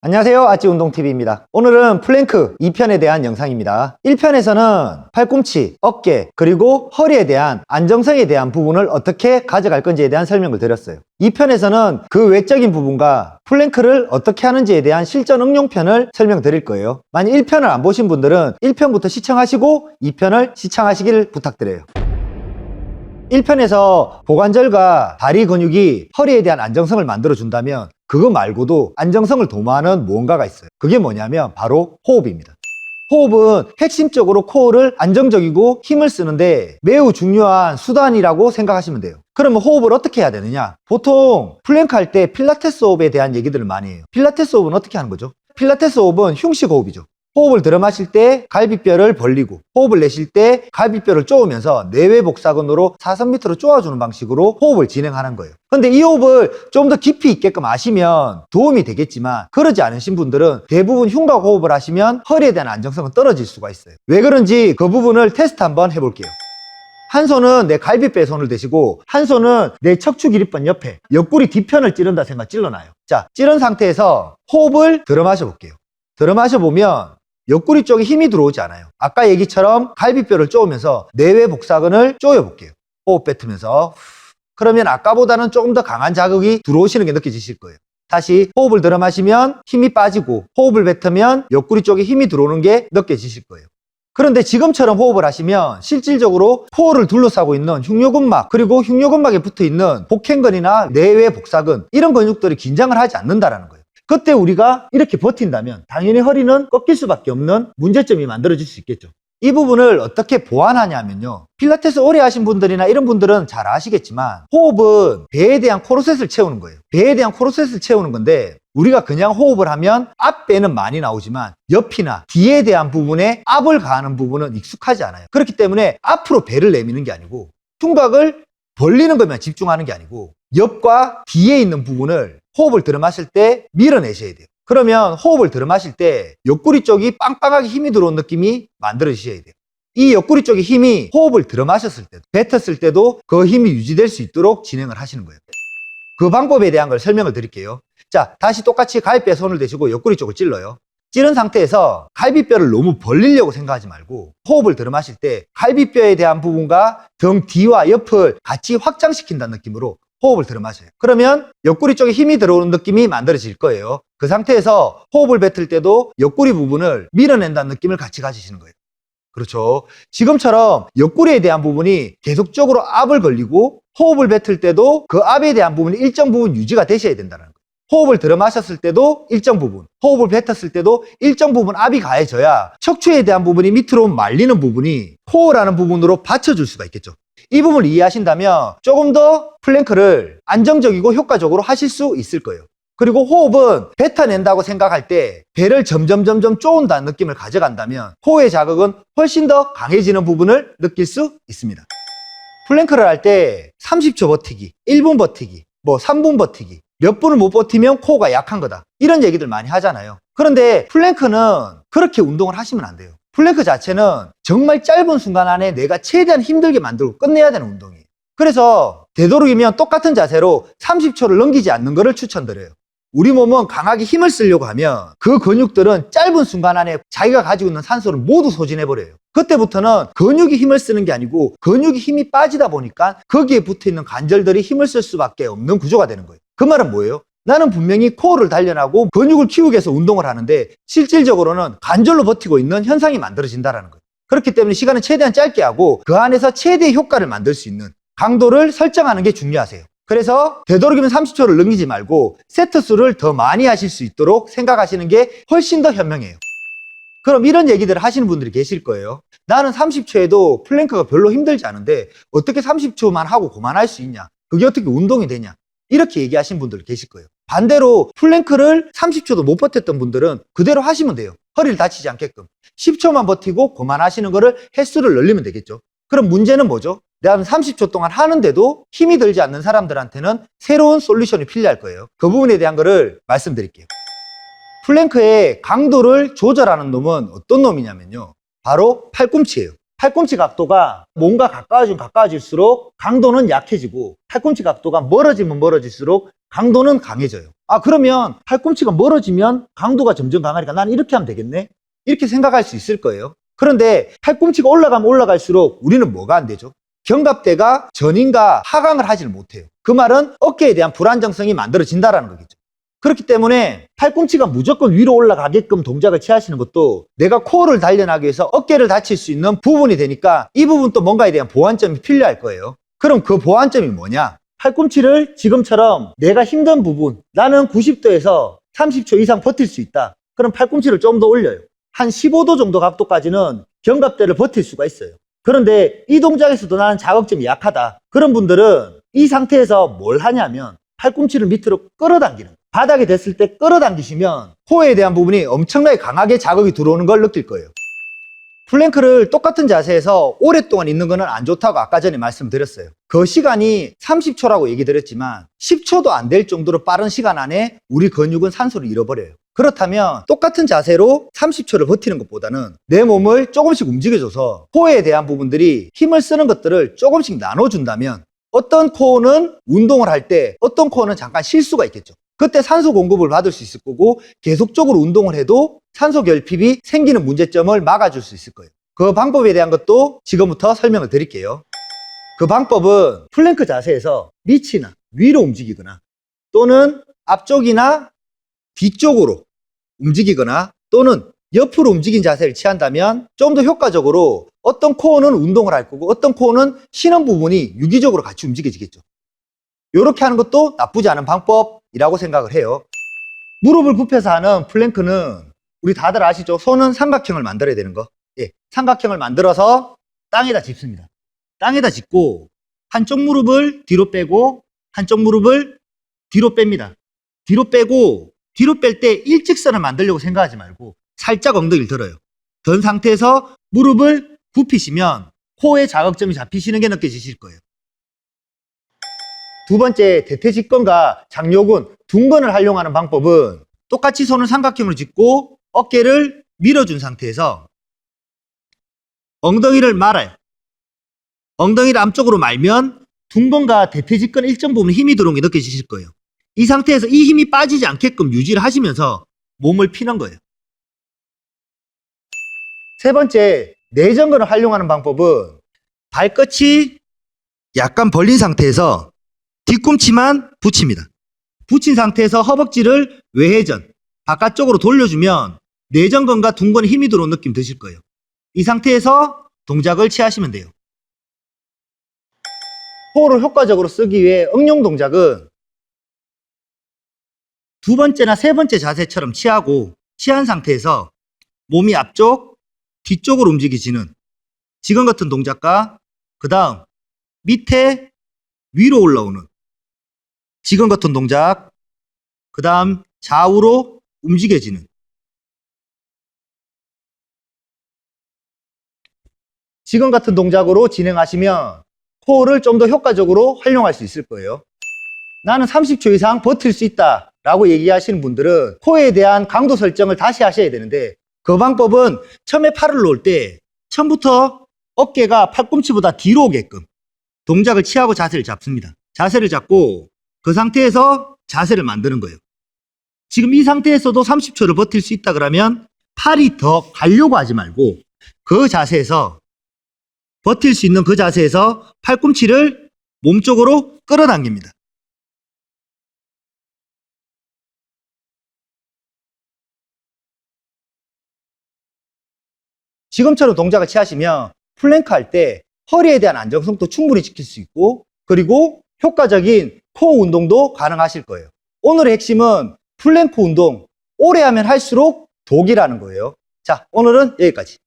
안녕하세요, 아찌운동TV입니다. 오늘은 플랭크 2편에 대한 영상입니다. 1편에서는 팔꿈치, 어깨, 그리고 허리에 대한 안정성에 대한 부분을 어떻게 가져갈 건지에 대한 설명을 드렸어요. 2편에서는 그 외적인 부분과 플랭크를 어떻게 하는지에 대한 실전 응용편을 설명드릴 거예요. 만약 1편을 안 보신 분들은 1편부터 시청하시고 2편을 시청하시길 부탁드려요. 1편에서 고관절과 다리 근육이 허리에 대한 안정성을 만들어준다면 그거 말고도 안정성을 도모하는 무언가가 있어요. 그게 뭐냐면 바로 호흡입니다. 호흡은 핵심적으로 코어를 안정적이고 힘을 쓰는데 매우 중요한 수단이라고 생각하시면 돼요. 그러면 호흡을 어떻게 해야 되느냐? 보통 플랭크 할 때 필라테스 호흡에 대한 얘기들을 많이 해요. 필라테스 호흡은 어떻게 하는 거죠? 필라테스 호흡은 흉식 호흡이죠. 호흡을 들어 마실 때 갈비뼈를 벌리고 호흡을 내쉴 때 갈비뼈를 쪼으면서 내외 복사근으로 사선 밑으로 쪼아주는 방식으로 호흡을 진행하는 거예요. 근데 이 호흡을 좀 더 깊이 있게끔 아시면 도움이 되겠지만 그러지 않으신 분들은 대부분 흉곽 호흡을 하시면 허리에 대한 안정성은 떨어질 수가 있어요. 왜 그런지 그 부분을 테스트 한번 해볼게요. 한 손은 내 갈비뼈에 손을 대시고 한 손은 내 척추 기립권 옆에 옆구리 뒤편을 찌른다 생각 찔러놔요. 자, 찌른 상태에서 호흡을 들어 마셔볼게요. 들어 마셔보면 옆구리 쪽에 힘이 들어오지 않아요. 아까 얘기처럼 갈비뼈를 쪼으면서 내외 복사근을 쪼여볼게요. 호흡 뱉으면서. 그러면 아까보다는 조금 더 강한 자극이 들어오시는 게 느껴지실 거예요. 다시 호흡을 들어 마시면 힘이 빠지고 호흡을 뱉으면 옆구리 쪽에 힘이 들어오는 게 느껴지실 거예요. 그런데 지금처럼 호흡을 하시면 실질적으로 코어를 둘러싸고 있는 흉요근막 그리고 흉요근막에 붙어있는 복행근이나 내외 복사근 이런 근육들이 긴장을 하지 않는다는 거예요. 그때 우리가 이렇게 버틴다면 당연히 허리는 꺾일 수밖에 없는 문제점이 만들어질 수 있겠죠. 이 부분을 어떻게 보완하냐면요. 필라테스 오래 하신 분들이나 이런 분들은 잘 아시겠지만 호흡은 배에 대한 코르셋을 채우는 거예요. 배에 대한 코르셋을 채우는 건데 우리가 그냥 호흡을 하면 앞배는 많이 나오지만 옆이나 뒤에 대한 부분에 압을 가하는 부분은 익숙하지 않아요. 그렇기 때문에 앞으로 배를 내미는 게 아니고 흉곽을 벌리는 것만 집중하는 게 아니고 옆과 뒤에 있는 부분을 호흡을 들어 마실 때 밀어내셔야 돼요. 그러면 호흡을 들어 마실 때 옆구리 쪽이 빵빵하게 힘이 들어온 느낌이 만들어지셔야 돼요. 이 옆구리 쪽의 힘이 호흡을 들어 마셨을 때도 뱉었을 때도 그 힘이 유지될 수 있도록 진행을 하시는 거예요. 그 방법에 대한 걸 설명을 드릴게요. 자, 다시 똑같이 갈비뼈에 손을 대시고 옆구리 쪽을 찔러요. 찌른 상태에서 갈비뼈를 너무 벌리려고 생각하지 말고 호흡을 들어 마실 때 갈비뼈에 대한 부분과 등 뒤와 옆을 같이 확장시킨다는 느낌으로 호흡을 들어 마셔요. 그러면 옆구리 쪽에 힘이 들어오는 느낌이 만들어질 거예요. 그 상태에서 호흡을 뱉을 때도 옆구리 부분을 밀어낸다는 느낌을 같이 가지시는 거예요. 그렇죠. 지금처럼 옆구리에 대한 부분이 계속적으로 압을 걸리고 호흡을 뱉을 때도 그 압에 대한 부분이 일정 부분 유지가 되셔야 된다는 거예요. 호흡을 들어 마셨을 때도 일정 부분, 호흡을 뱉었을 때도 일정 부분 압이 가해져야 척추에 대한 부분이 밑으로 말리는 부분이 코어라는 부분으로 받쳐줄 수가 있겠죠. 이 부분을 이해하신다면 조금 더 플랭크를 안정적이고 효과적으로 하실 수 있을 거예요. 그리고 호흡은 뱉어낸다고 생각할 때 배를 점점 쪼은다는 느낌을 가져간다면 코어의 자극은 훨씬 더 강해지는 부분을 느낄 수 있습니다. 플랭크를 할 때 30초 버티기, 1분 버티기, 3분 버티기 몇 분을 못 버티면 코어가 약한 거다 이런 얘기들 많이 하잖아요. 그런데 플랭크는 그렇게 운동을 하시면 안 돼요. 플랭크 자체는 정말 짧은 순간 안에 내가 최대한 힘들게 만들고 끝내야 되는 운동이에요. 그래서 되도록이면 똑같은 자세로 30초를 넘기지 않는 것을 추천드려요. 우리 몸은 강하게 힘을 쓰려고 하면 그 근육들은 짧은 순간 안에 자기가 가지고 있는 산소를 모두 소진해버려요. 그때부터는 근육이 힘을 쓰는 게 아니고 근육이 힘이 빠지다 보니까 거기에 붙어있는 관절들이 힘을 쓸 수밖에 없는 구조가 되는 거예요. 그 말은 뭐예요? 나는 분명히 코어를 단련하고 근육을 키우기 위해서 운동을 하는데 실질적으로는 관절로 버티고 있는 현상이 만들어진다는 거예요. 그렇기 때문에 시간은 최대한 짧게 하고 그 안에서 최대의 효과를 만들 수 있는 강도를 설정하는 게 중요하세요. 그래서 되도록이면 30초를 넘기지 말고 세트 수를 더 많이 하실 수 있도록 생각하시는 게 훨씬 더 현명해요. 그럼 이런 얘기들을 하시는 분들이 계실 거예요. 나는 30초에도 플랭크가 별로 힘들지 않은데 어떻게 30초만 하고 그만할 수 있냐? 그게 어떻게 운동이 되냐? 이렇게 얘기하시는 분들 계실 거예요. 반대로 플랭크를 30초도 못 버텼던 분들은 그대로 하시면 돼요. 허리를 다치지 않게끔. 10초만 버티고 그만하시는 거를 횟수를 늘리면 되겠죠. 그럼 문제는 뭐죠? 내가 30초 동안 하는데도 힘이 들지 않는 사람들한테는 새로운 솔루션이 필요할 거예요. 그 부분에 대한 거를 말씀드릴게요. 플랭크의 강도를 조절하는 놈은 어떤 놈이냐면요. 바로 팔꿈치예요. 팔꿈치 각도가 몸과 가까워지면 가까워질수록 강도는 약해지고 팔꿈치 각도가 멀어지면 멀어질수록 강도는 강해져요. 그러면 팔꿈치가 멀어지면 강도가 점점 강하니까 난 이렇게 하면 되겠네? 이렇게 생각할 수 있을 거예요. 그런데 팔꿈치가 올라가면 올라갈수록 우리는 뭐가 안 되죠? 견갑대가 전인과 하강을 하지를 못해요. 그 말은 어깨에 대한 불안정성이 만들어진다는 거겠죠. 그렇기 때문에 팔꿈치가 무조건 위로 올라가게끔 동작을 취하시는 것도 내가 코어를 단련하기 위해서 어깨를 다칠 수 있는 부분이 되니까 이 부분도 뭔가에 대한 보완점이 필요할 거예요. 그럼 그 보완점이 뭐냐? 팔꿈치를 지금처럼 내가 힘든 부분, 나는 90도에서 30초 이상 버틸 수 있다. 그럼 팔꿈치를 좀 더 올려요. 한 15도 정도 각도까지는 견갑대를 버틸 수가 있어요. 그런데 이 동작에서도 나는 자극점이 약하다. 그런 분들은 이 상태에서 뭘 하냐면 팔꿈치를 밑으로 끌어당기는 거예요. 바닥에 댔을 때 끌어당기시면 코어에 대한 부분이 엄청나게 강하게 자극이 들어오는 걸 느낄 거예요. 플랭크를 똑같은 자세에서 오랫동안 있는 거는 안 좋다고 아까 전에 말씀드렸어요. 그 시간이 30초라고 얘기 드렸지만 10초도 안 될 정도로 빠른 시간 안에 우리 근육은 산소를 잃어버려요. 그렇다면 똑같은 자세로 30초를 버티는 것보다는 내 몸을 조금씩 움직여줘서 코어에 대한 부분들이 힘을 쓰는 것들을 조금씩 나눠준다면 어떤 코어는 운동을 할 때 어떤 코어는 잠깐 쉴 수가 있겠죠. 그때 산소 공급을 받을 수 있을 거고 계속적으로 운동을 해도 산소 결핍이 생기는 문제점을 막아줄 수 있을 거예요. 그 방법에 대한 것도 지금부터 설명을 드릴게요. 그 방법은 플랭크 자세에서 밑이나 위로 움직이거나 또는 앞쪽이나 뒤쪽으로 움직이거나 또는 옆으로 움직인 자세를 취한다면 좀 더 효과적으로 어떤 코어는 운동을 할 거고 어떤 코어는 쉬는 부분이 유기적으로 같이 움직여지겠죠. 이렇게 하는 것도 나쁘지 않은 방법이라고 생각을 해요. 무릎을 굽혀서 하는 플랭크는 우리 다들 아시죠? 손은 삼각형을 만들어야 되는 거. 삼각형을 만들어서 땅에다 짚습니다. 땅에다 짚고 한쪽 무릎을 뒤로 빼고 한쪽 무릎을 뒤로 뺍니다. 뒤로 빼고 뒤로 뺄 때 일직선을 만들려고 생각하지 말고 살짝 엉덩이를 들어요. 든 상태에서 무릎을 굽히시면 코어에 자극점이 잡히시는 게 느껴지실 거예요. 두 번째, 대퇴직근과 장요근, 둔근을 활용하는 방법은 똑같이 손을 삼각형으로 짚고 어깨를 밀어준 상태에서 엉덩이를 말아요. 엉덩이를 앞쪽으로 말면 둔근과 대퇴직근 일정 부분 힘이 들어온 게 느껴지실 거예요. 이 상태에서 이 힘이 빠지지 않게끔 유지를 하시면서 몸을 피는 거예요. 세 번째, 내전근을 활용하는 방법은 발끝이 약간 벌린 상태에서 뒤꿈치만 붙입니다. 붙인 상태에서 허벅지를 외회전, 바깥쪽으로 돌려주면 내전근과 둔근에 힘이 들어온 느낌 드실 거예요. 이 상태에서 동작을 취하시면 돼요. 코어를 효과적으로 쓰기 위해 응용 동작은 두 번째나 세 번째 자세처럼 취한 상태에서 몸이 앞쪽, 뒤쪽으로 움직이지는 지금 같은 동작과 그 다음 밑에 위로 올라오는 지금 같은 동작, 그 다음 좌우로 움직여지는 지금 같은 동작으로 진행하시면 코어를 좀 더 효과적으로 활용할 수 있을 거예요. 나는 30초 이상 버틸 수 있다 라고 얘기하시는 분들은 코어에 대한 강도 설정을 다시 하셔야 되는데 그 방법은 처음에 팔을 놓을 때 처음부터 어깨가 팔꿈치보다 뒤로 오게끔 동작을 취하고 자세를 잡습니다. 자세를 잡고 그 상태에서 자세를 만드는 거예요. 지금 이 상태에서도 30초를 버틸 수 있다 그러면 팔이 더 가려고 하지 말고 그 자세에서 버틸 수 있는 그 자세에서 팔꿈치를 몸쪽으로 끌어당깁니다. 지금처럼 동작을 취하시면 플랭크 할 때 허리에 대한 안정성도 충분히 지킬 수 있고 그리고 효과적인 코어 운동도 가능하실 거예요. 오늘의 핵심은 플랭크 운동 오래 하면 할수록 독이라는 거예요. 자, 오늘은 여기까지.